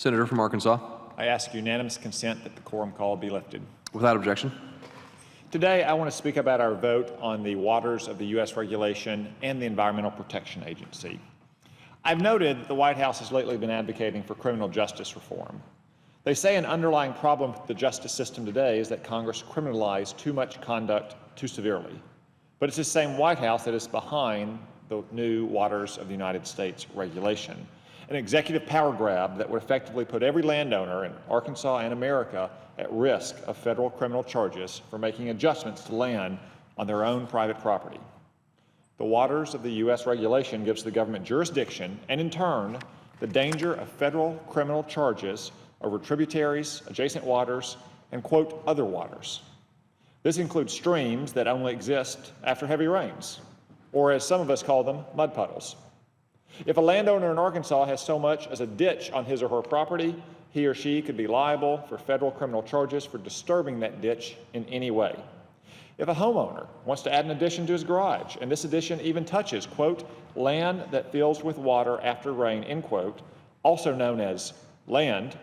Senator from Arkansas. I ask unanimous consent that the quorum call be lifted. Without objection. Today, I want to speak about our vote on the waters of the U.S. regulation and the Environmental Protection Agency. I've noted that the White House has lately been advocating for criminal justice reform. They say an underlying problem with the justice system today is that Congress criminalized too much conduct too severely. But it's the same White House that is behind the new Waters of the United States regulation, an executive power grab that would effectively put every landowner in Arkansas and America at risk of federal criminal charges for making adjustments to land on their own private property. The Waters of the U.S. regulation gives the government jurisdiction and, in turn, the danger of federal criminal charges over tributaries, adjacent waters, and, quote, other waters. This includes streams that only exist after heavy rains, or as some of us call them, mud puddles. If a landowner in Arkansas has so much as a ditch on his or her property, he or she could be liable for federal criminal charges for disturbing that ditch in any way. If a homeowner wants to add an addition to his garage, and this addition even touches, quote, land that fills with water after rain, end quote, also known as land,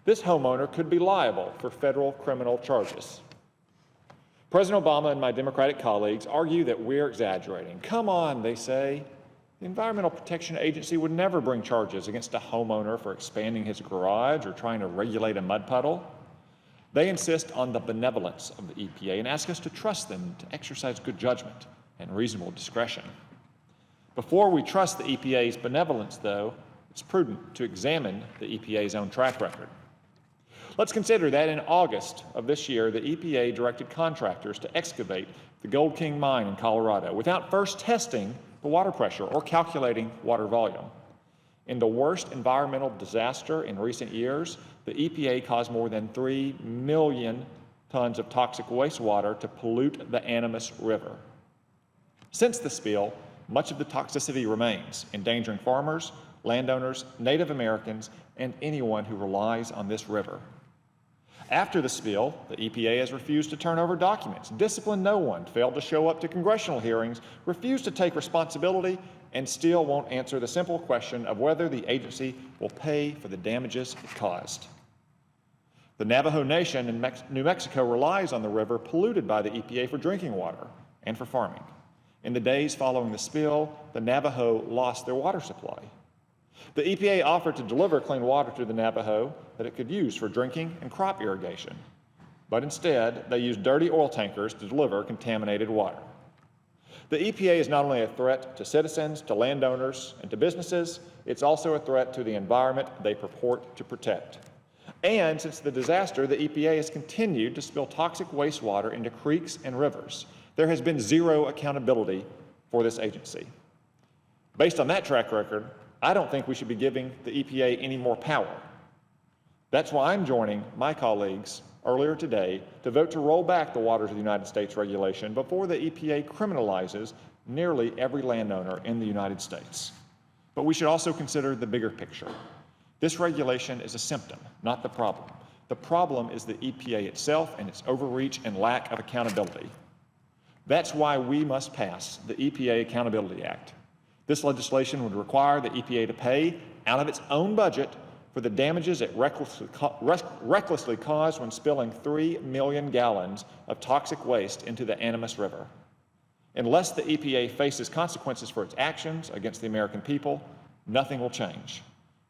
this homeowner could be liable for federal criminal charges. President Obama and my Democratic colleagues argue that we're exaggerating. Come on, they say. The Environmental Protection Agency would never bring charges against a homeowner for expanding his garage or trying to regulate a mud puddle. They insist on the benevolence of the EPA and ask us to trust them to exercise good judgment and reasonable discretion. Before we trust the EPA's benevolence, though, it's prudent to examine the EPA's own track record. Let's consider that in August of this year, the EPA directed contractors to excavate the Gold King mine in Colorado without first testing the water pressure or calculating water volume. In the worst environmental disaster in recent years, the EPA caused more than 3 million tons of toxic wastewater to pollute the Animas River. Since the spill, much of the toxicity remains, endangering farmers, landowners, Native Americans, and anyone who relies on this river. After the spill, the EPA has refused to turn over documents, disciplined no one, failed to show up to congressional hearings, refused to take responsibility, and still won't answer the simple question of whether the agency will pay for the damages it caused. The Navajo Nation in New Mexico relies on the river polluted by the EPA for drinking water and for farming. In the days following the spill, the Navajo lost their water supply. The EPA offered to deliver clean water to the Navajo that it could use for drinking and crop irrigation. But instead, they used dirty oil tankers to deliver contaminated water. The EPA is not only a threat to citizens, to landowners, and to businesses, it's also a threat to the environment they purport to protect. And since the disaster, the EPA has continued to spill toxic wastewater into creeks and rivers. There has been zero accountability for this agency. Based on that track record, I don't think we should be giving the EPA any more power. That's why I'm joining my colleagues earlier today to vote to roll back the Waters of the United States regulation before the EPA criminalizes nearly every landowner in the United States. But we should also consider the bigger picture. This regulation is a symptom, not the problem. The problem is the EPA itself and its overreach and lack of accountability. That's why we must pass the EPA Accountability Act. This legislation would require the EPA to pay out of its own budget for the damages it recklessly caused when spilling 3 million gallons of toxic waste into the Animas River. Unless the EPA faces consequences for its actions against the American people, nothing will change.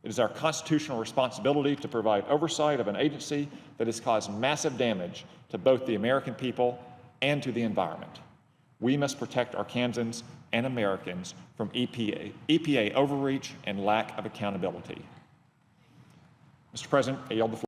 It is our constitutional responsibility to provide oversight of an agency that has caused massive damage to both the American people and to the environment. We must protect Arkansans and Americans from EPA overreach and lack of accountability. Mr. President, I yield the floor.